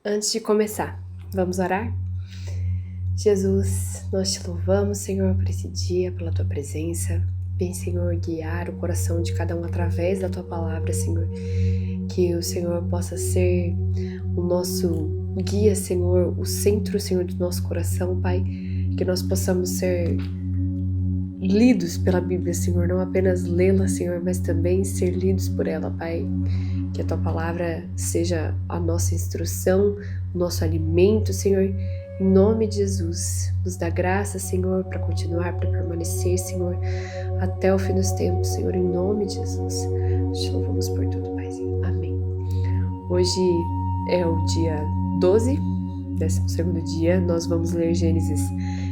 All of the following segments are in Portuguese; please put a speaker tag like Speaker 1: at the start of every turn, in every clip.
Speaker 1: Antes de começar, vamos orar? Jesus, nós te louvamos, Senhor, por esse dia, pela tua presença. Vem, Senhor, guiar o coração de cada um através da tua palavra, Senhor. Que o Senhor possa ser o nosso guia, Senhor, o centro, Senhor, do nosso coração, Pai. Que nós possamos ser lidos pela Bíblia, Senhor, não apenas lê-la, Senhor, mas também ser lidos por ela, Pai. Que a tua palavra seja a nossa instrução, o nosso alimento, Senhor. Em nome de Jesus, nos dá graça, Senhor, para continuar, para permanecer, Senhor, até o fim dos tempos, Senhor, em nome de Jesus. Te louvamos por tudo, Paizinho. Amém. Hoje é o dia 12, 12º dia. Nós vamos ler Gênesis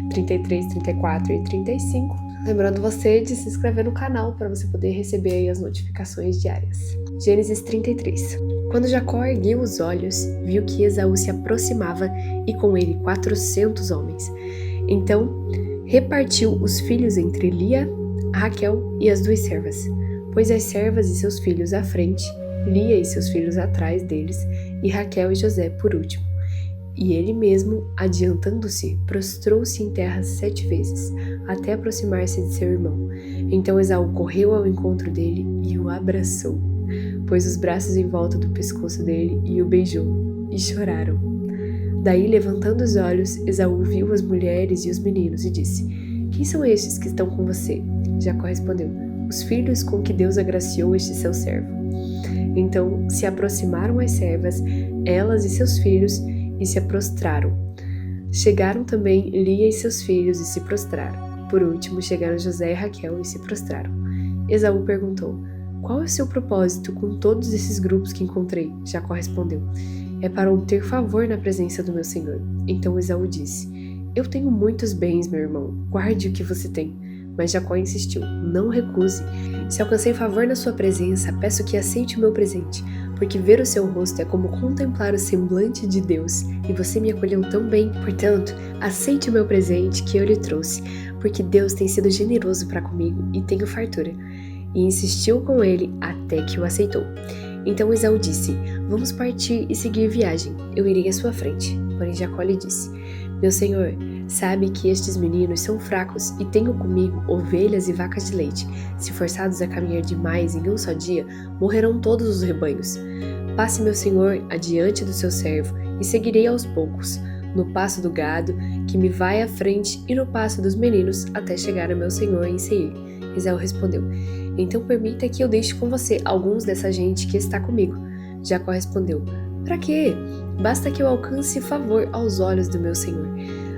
Speaker 1: 33, 34 e 35. Lembrando você de se inscrever no canal para você poder receber aí as notificações diárias. Gênesis 33. Quando Jacó ergueu os olhos, viu que Esaú se aproximava e com ele 400 homens. Então, repartiu os filhos entre Lia, Raquel e as 2 servas. Pôs as servas e seus filhos à frente, Lia e seus filhos atrás deles, e Raquel e José por último. E ele mesmo, adiantando-se, prostrou-se em terra 7 vezes, até aproximar-se de seu irmão. Então Esaú correu ao encontro dele e o abraçou. Pôs os braços em volta do pescoço dele e o beijou, e choraram. Daí, levantando os olhos, Esaú viu as mulheres e os meninos e disse: Quem são estes que estão com você? Jacó respondeu: Os filhos com que Deus agraciou este seu servo. Então se aproximaram as servas, elas e seus filhos, e se prostraram. Chegaram também Lia e seus filhos e se prostraram. Por último, chegaram José e Raquel e se prostraram. Esaú perguntou: Qual é o seu propósito com todos esses grupos que encontrei? Jacó respondeu: É para obter favor na presença do meu senhor. Então Esaú disse: Eu tenho muitos bens, meu irmão. Guarde o que você tem. Mas Jacó insistiu: Não recuse. Se alcancei favor na sua presença, peço que aceite o meu presente, porque ver o seu rosto é como contemplar o semblante de Deus, e você me acolheu tão bem. Portanto, aceite o meu presente que eu lhe trouxe, porque Deus tem sido generoso para comigo e tenho fartura. E insistiu com ele até que o aceitou. Então Esaú disse: Vamos partir e seguir viagem, eu irei à sua frente. Porém Jacó lhe disse: Meu senhor, sabe que estes meninos são fracos e tenho comigo ovelhas e vacas de leite. Se forçados a caminhar demais em um só dia, morrerão todos os rebanhos. Passe meu senhor adiante do seu servo e seguirei aos poucos, no passo do gado, que me vai à frente, e no passo dos meninos, até chegar a meu senhor em Seir. Esaú respondeu: Então permita que eu deixe com você alguns dessa gente que está comigo. Jacó respondeu: Para quê? Basta que eu alcance favor aos olhos do meu senhor.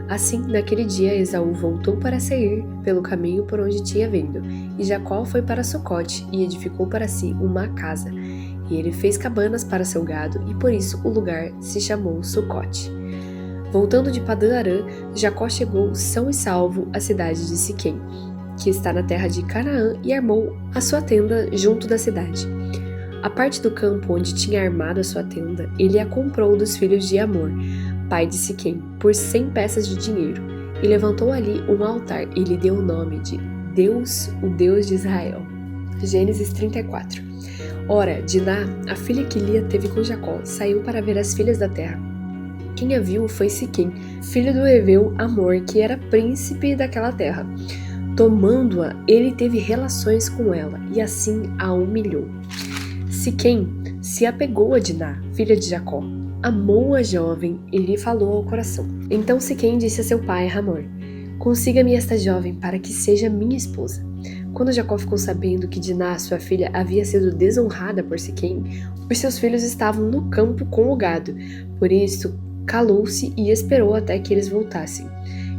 Speaker 1: Assim, naquele dia, Esaú voltou para Seir, pelo caminho por onde tinha vindo, e Jacó foi para Sucote e edificou para si uma casa. E ele fez cabanas para seu gado, e por isso o lugar se chamou Sucote. Voltando de Padã-Arã, Jacó chegou são e salvo à cidade de Siquém, que está na terra de Canaã, e armou a sua tenda junto da cidade. A parte do campo onde tinha armado a sua tenda, ele a comprou dos filhos de Amor, pai de Siquém, por 100 peças de dinheiro, e levantou ali um altar e lhe deu o nome de Deus, o Deus de Israel. Gênesis 34. Ora, Diná, a filha que Lia teve com Jacó, saiu para ver as filhas da terra. Quem a viu foi Siquém, filho do heveu Amor, que era príncipe daquela terra. Tomando-a, ele teve relações com ela, e assim a humilhou. Siquém se apegou a Diná, filha de Jacó, amou a jovem e lhe falou ao coração. Então Siquém disse a seu pai Hamor: Consiga-me esta jovem para que seja minha esposa. Quando Jacó ficou sabendo que Diná, sua filha, havia sido desonrada por Siquém, os seus filhos estavam no campo com o gado. Por isso, calou-se e esperou até que eles voltassem.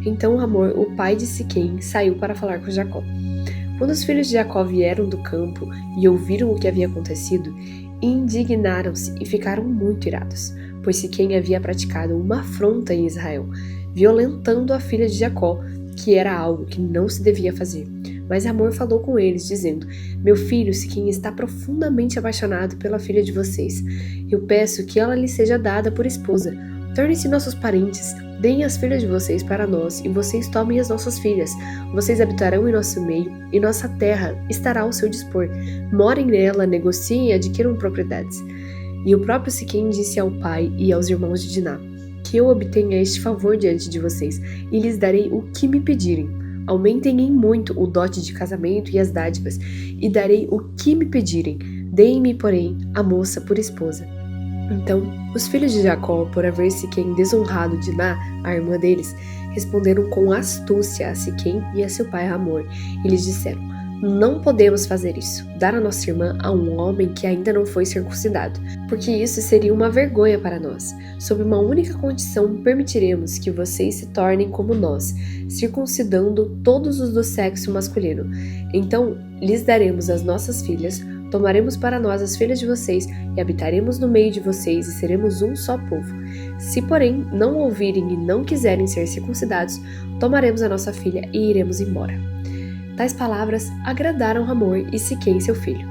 Speaker 1: Então Hamor, o pai de Siquém, saiu para falar com Jacó. Quando os filhos de Jacó vieram do campo e ouviram o que havia acontecido, indignaram-se e ficaram muito irados, pois Siquém havia praticado uma afronta em Israel, violentando a filha de Jacó, que era algo que não se devia fazer. Mas Hamor falou com eles, dizendo: Meu filho Siquém está profundamente apaixonado pela filha de vocês. Eu peço que ela lhe seja dada por esposa. Tornem-se nossos parentes, deem as filhas de vocês para nós, e vocês tomem as nossas filhas. Vocês habitarão em nosso meio, e nossa terra estará ao seu dispor. Morem nela, negociem e adquiram propriedades. E o próprio Siquém disse ao pai e aos irmãos de Diná: que eu obtenha este favor diante de vocês, e lhes darei o que me pedirem. Aumentem em muito o dote de casamento e as dádivas, e darei o que me pedirem. Deem-me, porém, a moça por esposa. Então, os filhos de Jacó, por haver Siquém desonrado Diná, a irmã deles, responderam com astúcia a Siquém e a seu pai Hamor, e lhes disseram: não podemos fazer isso, dar a nossa irmã a um homem que ainda não foi circuncidado, porque isso seria uma vergonha para nós. Sob uma única condição, permitiremos que vocês se tornem como nós, circuncidando todos os do sexo masculino. Então, lhes daremos as nossas filhas, tomaremos para nós as filhas de vocês e habitaremos no meio de vocês e seremos um só povo. Se, porém, não ouvirem e não quiserem ser circuncidados, tomaremos a nossa filha e iremos embora. Tais palavras agradaram Hamor e Siquém, seu filho.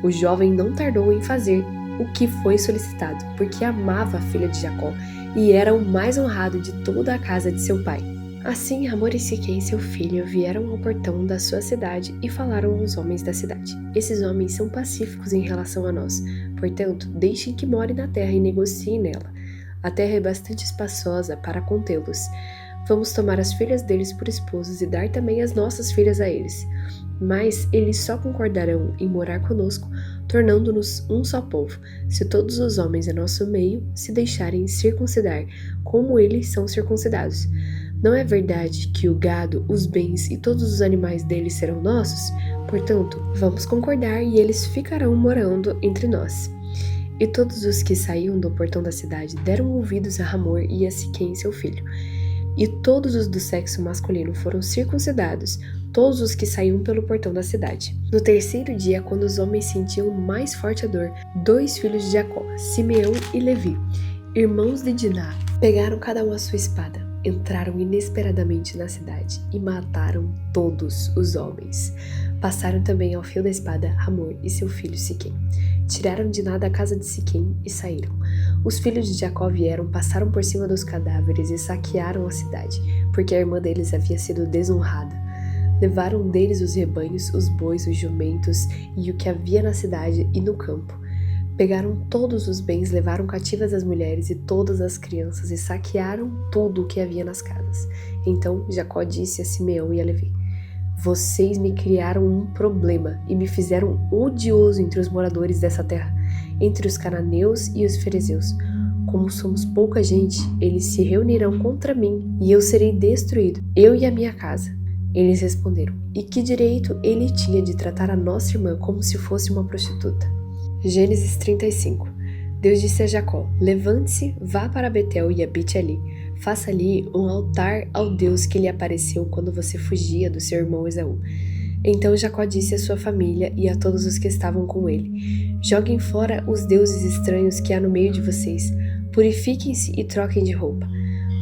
Speaker 1: O jovem não tardou em fazer o que foi solicitado, porque amava a filha de Jacó e era o mais honrado de toda a casa de seu pai. Assim, Hamor e Siquém, seu filho, vieram ao portão da sua cidade e falaram aos homens da cidade: esses homens são pacíficos em relação a nós, portanto, deixem que morem na terra e negociem nela. A terra é bastante espaçosa para contê-los. Vamos tomar as filhas deles por esposas e dar também as nossas filhas a eles. Mas eles só concordarão em morar conosco, tornando-nos um só povo, se todos os homens em nosso meio se deixarem circuncidar, como eles são circuncidados. Não é verdade que o gado, os bens e todos os animais deles serão nossos? Portanto, vamos concordar e eles ficarão morando entre nós. E todos os que saíam do portão da cidade deram ouvidos a Hamor e a Siquém, seu filho. E todos os do sexo masculino foram circuncidados, todos os que saíam pelo portão da cidade. No terceiro dia, quando os homens sentiam mais forte a dor, 2 filhos de Jacó, Simeão e Levi, irmãos de Diná, pegaram cada um a sua espada, entraram inesperadamente na cidade e mataram todos os homens. Passaram também ao fio da espada Hamor e seu filho Siquém. Tiraram Diná da casa de Siquém e saíram. Os filhos de Jacó vieram, passaram por cima dos cadáveres e saquearam a cidade, porque a irmã deles havia sido desonrada. Levaram deles os rebanhos, os bois, os jumentos e o que havia na cidade e no campo. Pegaram todos os bens, levaram cativas as mulheres e todas as crianças e saquearam tudo o que havia nas casas. Então Jacó disse a Simeão e a Levi: vocês me criaram um problema e me fizeram odioso entre os moradores dessa terra, entre os cananeus e os ferezeus. Como somos pouca gente, eles se reunirão contra mim e eu serei destruído, eu e a minha casa. Eles responderam: e que direito ele tinha de tratar a nossa irmã como se fosse uma prostituta? Gênesis 35. Deus disse a Jacó: levante-se, vá para Betel e habite ali. Faça ali um altar ao Deus que lhe apareceu quando você fugia do seu irmão Esaú. Então Jacó disse à sua família e a todos os que estavam com ele: joguem fora os deuses estranhos que há no meio de vocês. Purifiquem-se e troquem de roupa.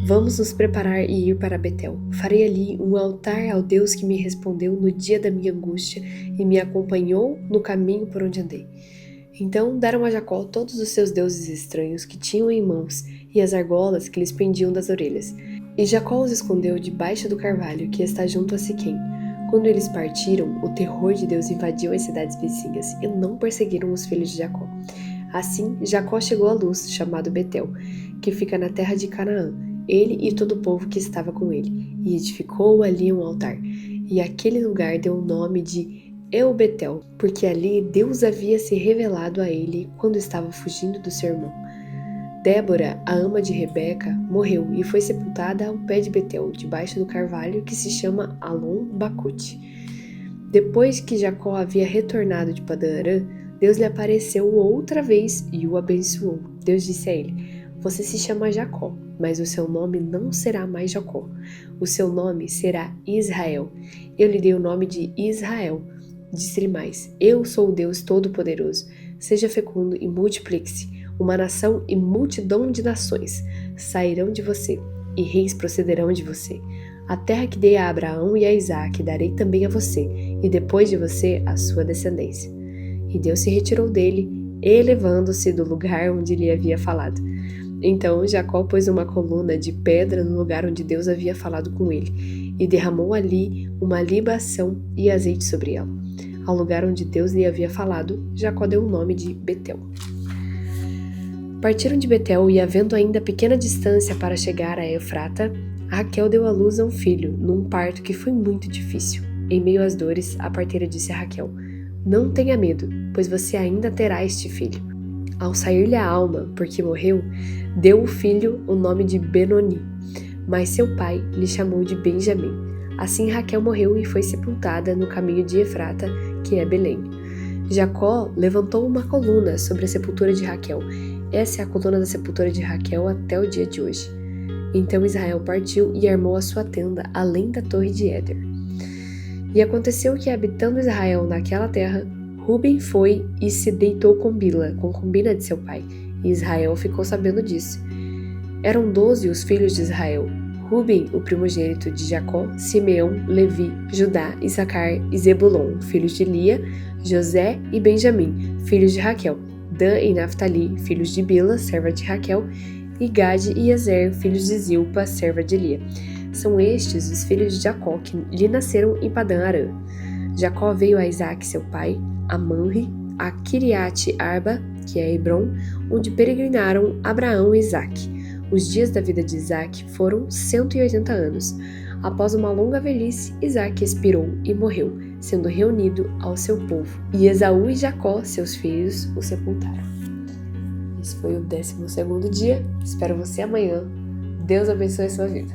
Speaker 1: Vamos nos preparar e ir para Betel. Farei ali um altar ao Deus que me respondeu no dia da minha angústia e me acompanhou no caminho por onde andei. Então deram a Jacó todos os seus deuses estranhos que tinham em mãos e as argolas que lhes pendiam das orelhas. E Jacó os escondeu debaixo do carvalho que está junto a Siquém. Quando eles partiram, o terror de Deus invadiu as cidades vizinhas e não perseguiram os filhos de Jacó. Assim, Jacó chegou a Luz, chamado Betel, que fica na terra de Canaã, ele e todo o povo que estava com ele, e edificou ali um altar. E aquele lugar deu o nome de El-Betel, porque ali Deus havia se revelado a ele quando estava fugindo do seu irmão. Débora, a ama de Rebeca, morreu e foi sepultada ao pé de Betel, debaixo do carvalho que se chama Alon-Bacute. Depois que Jacó havia retornado de Padã-Arã, Deus lhe apareceu outra vez e o abençoou. Deus disse a ele: você se chama Jacó, mas o seu nome não será mais Jacó. O seu nome será Israel. Eu lhe dei o nome de Israel. Disse-lhe mais: eu sou o Deus Todo-Poderoso. Seja fecundo e multiplique-se. Uma nação e multidão de nações sairão de você, e reis procederão de você. A terra que dei a Abraão e a Isaque darei também a você, e depois de você a sua descendência. E Deus se retirou dele, elevando-se do lugar onde lhe havia falado. Então Jacó pôs uma coluna de pedra no lugar onde Deus havia falado com ele, e derramou ali uma libação e azeite sobre ela. Ao lugar onde Deus lhe havia falado, Jacó deu o nome de Betel. Partiram de Betel e, havendo ainda pequena distância para chegar a Efrata, Raquel deu à luz a um filho, num parto que foi muito difícil. Em meio às dores, a parteira disse a Raquel: "Não tenha medo, pois você ainda terá este filho." Ao sair-lhe a alma, porque morreu, deu o filho o nome de Benoni, mas seu pai lhe chamou de Benjamim. Assim Raquel morreu e foi sepultada no caminho de Efrata, que é Belém. Jacó levantou uma coluna sobre a sepultura de Raquel. Essa é a coluna da sepultura de Raquel até o dia de hoje. Então Israel partiu e armou a sua tenda além da torre de Éder. E aconteceu que, habitando Israel naquela terra, Ruben foi e se deitou com Bila, concubina de seu pai, e Israel ficou sabendo disso. Eram 12 os filhos de Israel: Ruben, o primogênito de Jacó, Simeão, Levi, Judá, Issacar e Zebulon, filhos de Lia, José e Benjamim, filhos de Raquel, Dan e Naftali, filhos de Bila, serva de Raquel, e Gade e Azer, filhos de Zilpa, serva de Lia. São estes os filhos de Jacó que lhe nasceram em Padã Arã. Jacó veio a Isaque, seu pai, a Manre, a Kiriate Arba, que é Hebron, onde peregrinaram Abraão e Isaque. Os dias da vida de Isaque foram 180 anos. Após uma longa velhice, Isaque expirou e morreu, sendo reunido ao seu povo. E Esaú e Jacó, seus filhos, o sepultaram. Esse foi o 12º dia. Espero você amanhã. Deus abençoe a sua vida.